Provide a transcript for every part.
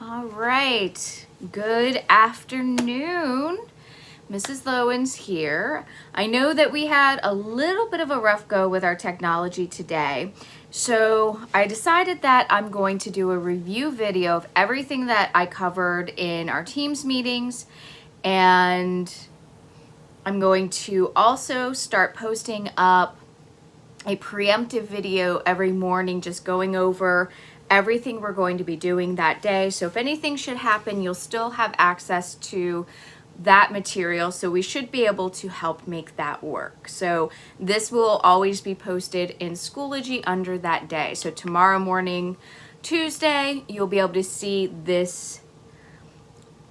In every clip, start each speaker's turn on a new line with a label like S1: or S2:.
S1: All right, good afternoon. Mrs. Lowen's here. I know that we had a little bit of a rough go with our technology today, so I decided that I'm going to do a review video of everything that I covered in our Teams meetings, and I'm going to also start posting up a preemptive video every morning, just going over everything we're going to be doing that day. So if anything should happen, you'll still have access to that material. So we should be able to help make that work. So this will always be posted in Schoology under that day. So tomorrow morning, Tuesday, you'll be able to see this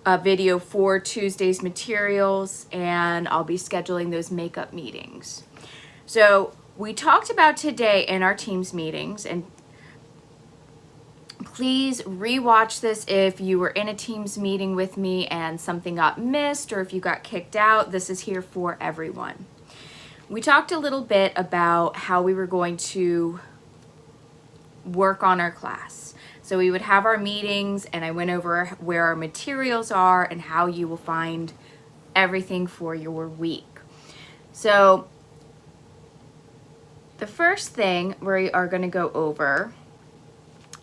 S1: video for Tuesday's materials, and I'll be scheduling those makeup meetings. So we talked about today in our Teams meetings, and please rewatch this if you were in a Teams meeting with me and something got missed, or if you got kicked out. This is here for everyone. We talked a little bit about how we were going to work on our class. So we would have our meetings, and I went over where our materials are and how you will find everything for your week. So the first thing we are going to go over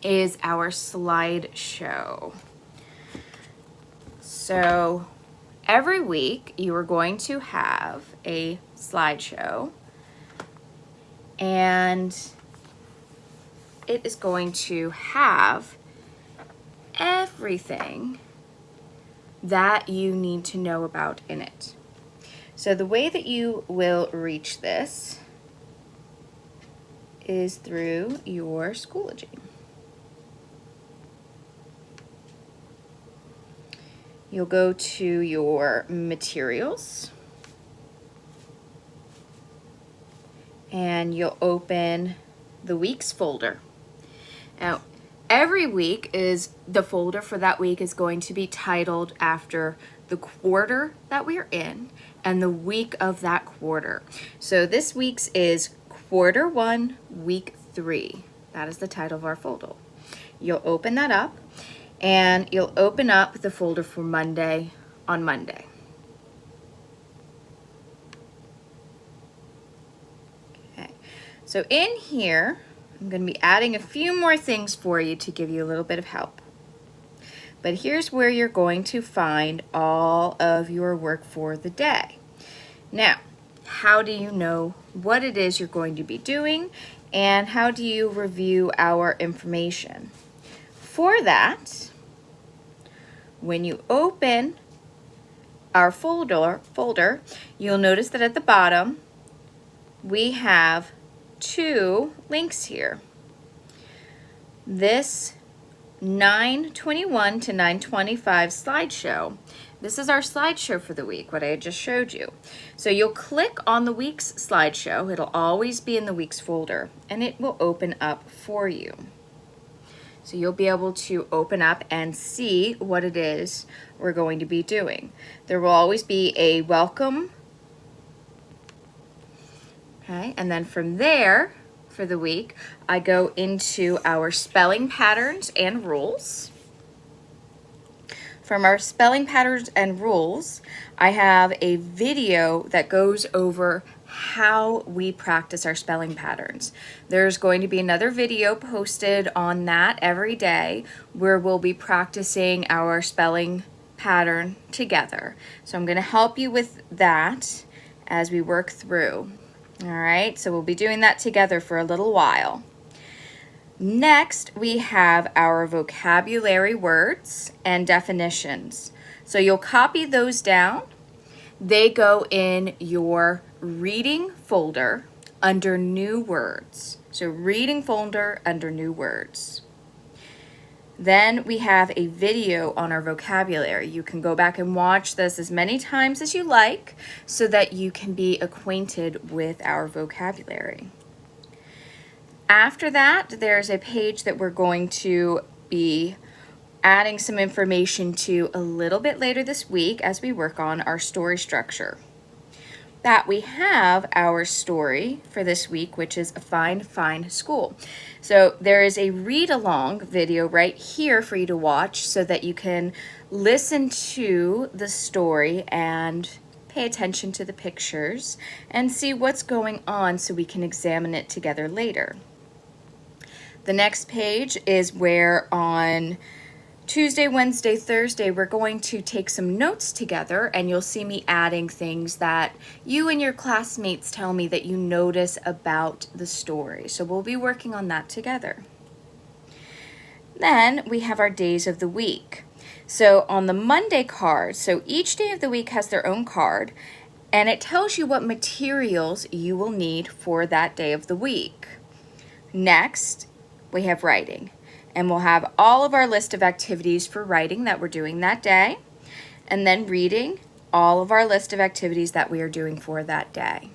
S1: is our slideshow. So every week you are going to have a slideshow, and it is going to have everything that you need to know about in it. So the way that you will reach this is through your Schoology. You'll go to your materials, and you'll open the week's folder. Now, every week is the folder for that week is going to be titled after the quarter that we're in and the week of that quarter. So this week's is Quarter 1, Week 3. That is the title of our folder. You'll open that up, and you'll open up the folder for Monday on Monday. Okay, so in here, I'm going to be adding a few more things for you to give you a little bit of help. But here's where you're going to find all of your work for the day. Now, how do you know what it is you're going to be doing, and how do you review our information? For that, when you open our folder, you'll notice that at the bottom we have two links here. This 9:21 to 9:25 slideshow. This is our slideshow for the week, what I just showed you. So you'll click on the week's slideshow. It'll always be in the week's folder, and it will open up for you. So you'll be able to open up and see what it is we're going to be doing. There will always be a welcome. Okay, and then from there, for the week, I go into our spelling patterns and rules. From our spelling patterns and rules, I have a video that goes over how we practice our spelling patterns. There's going to be another video posted on that every day where we'll be practicing our spelling pattern together. So I'm going to help you with that as we work through. All right, so we'll be doing that together for a little while. Next, we have our vocabulary words and definitions. So you'll copy those down. They go in your reading folder under new words. So reading folder under new words. Then we have a video on our vocabulary. You can go back and watch this as many times as you like so that you can be acquainted with our vocabulary. After that, there's a page that we're going to be adding some information to a little bit later this week as we work on our story structure. that, we have our story for this week, which is A Fine, Fine School. So there is a read-along video right here for you to watch so that you can listen to the story and pay attention to the pictures and see what's going on so we can examine it together later. The next page is where on Tuesday, Wednesday, Thursday, we're going to take some notes together, and you'll see me adding things that you and your classmates tell me that you notice about the story. So we'll be working on that together. Then we have our days of the week. So on the Monday card, so each day of the week has their own card, and it tells you what materials you will need for that day of the week. Next, we have writing. And we'll have all of our list of activities for writing that we're doing that day. And then reading, all of our list of activities that we are doing for that day.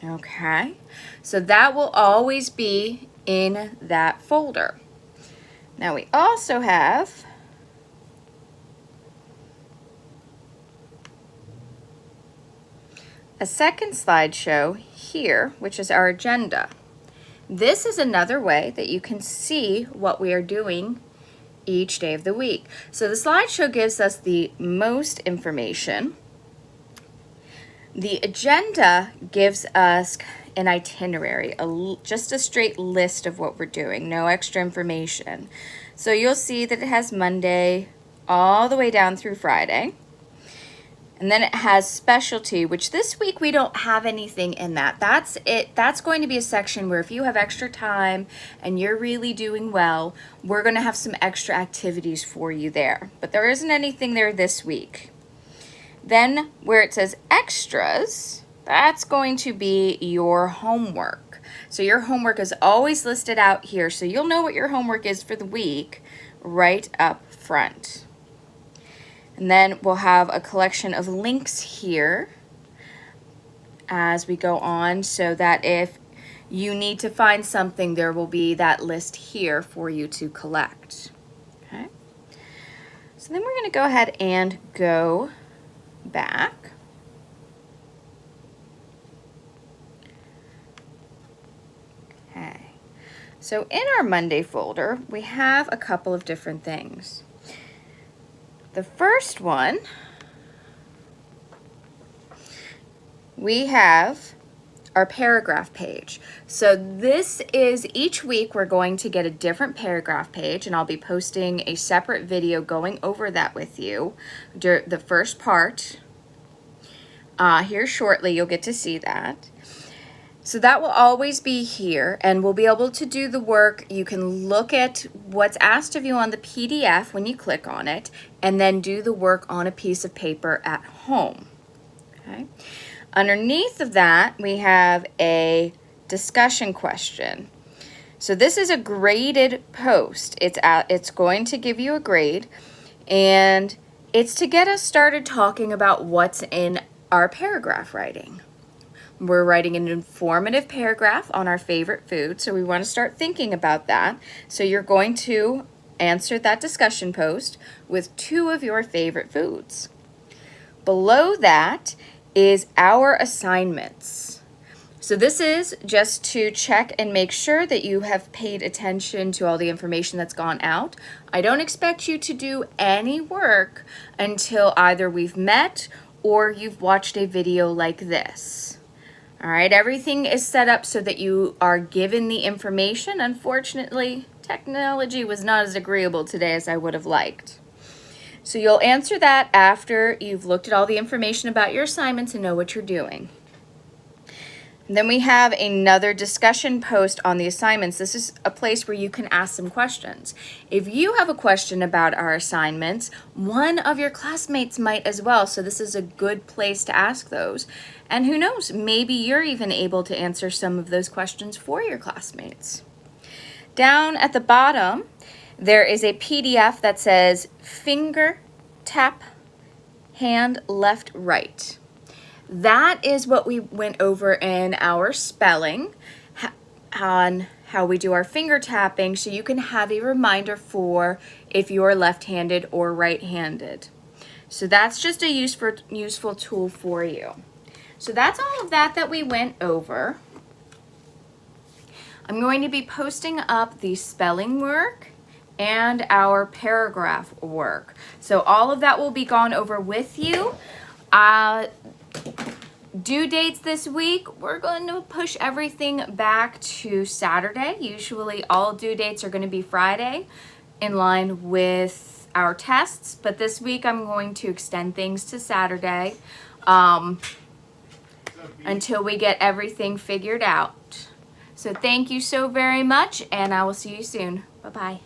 S1: Okay, so that will always be in that folder. Now we also have a second slideshow here, which is our agenda. This is another way that you can see what we are doing each day of the week. So the slideshow gives us the most information. The agenda gives us an itinerary, just a straight list of what we're doing, no extra information. So you'll see that it has Monday all the way down through Friday. And then it has specialty, which this week we don't have anything in that. That's it. That's going to be a section where if you have extra time and you're really doing well, we're going to have some extra activities for you there. But there isn't anything there this week. Then where it says extras, that's going to be your homework. So your homework is always listed out here, so you'll know what your homework is for the week right up front. And then we'll have a collection of links here as we go on so that if you need to find something, there will be that list here for you to collect. Okay. So then we're going to go ahead and go back. Okay. So in our Monday folder, we have a couple of different things. The first one, we have our paragraph page. So this is each week we're going to get a different paragraph page, and I'll be posting a separate video going over that with you. The first part here shortly, you'll get to see that. So that will always be here, and we'll be able to do the work. You can look at what's asked of you on the PDF when you click on it, and then do the work on a piece of paper at home. Okay. Underneath of that, we have a discussion question. So this is a graded post. It's going to give you a grade, and it's to get us started talking about what's in our paragraph writing. We're writing an informative paragraph on our favorite food, so we want to start thinking about that. So you're going to answer that discussion post with 2 of your favorite foods. Below that is our assignments. So this is just to check and make sure that you have paid attention to all the information that's gone out. I don't expect you to do any work until either we've met or you've watched a video like this. All right, everything is set up so that you are given the information. Unfortunately, technology was not as agreeable today as I would have liked. So you'll answer that after you've looked at all the information about your assignments and know what you're doing. And then we have another discussion post on the assignments. This is a place where you can ask some questions. If you have a question about our assignments, one of your classmates might as well. So this is a good place to ask those. And who knows, maybe you're even able to answer some of those questions for your classmates. Down at the bottom, there is a PDF that says finger, tap, hand, left, right. That is what we went over in our spelling on how we do our finger tapping, so you can have a reminder for if you're left-handed or right-handed. So that's just a useful tool for you. So that's all of that we went over. I'm going to be posting up the spelling work and our paragraph work. So all of that will be gone over with you. Due dates this week, we're going to push everything back to Saturday. Usually all due dates are going to be Friday in line with our tests, but this week I'm going to extend things to Saturday until we get everything figured out. So thank you so very much, and I will see you soon. Bye-bye.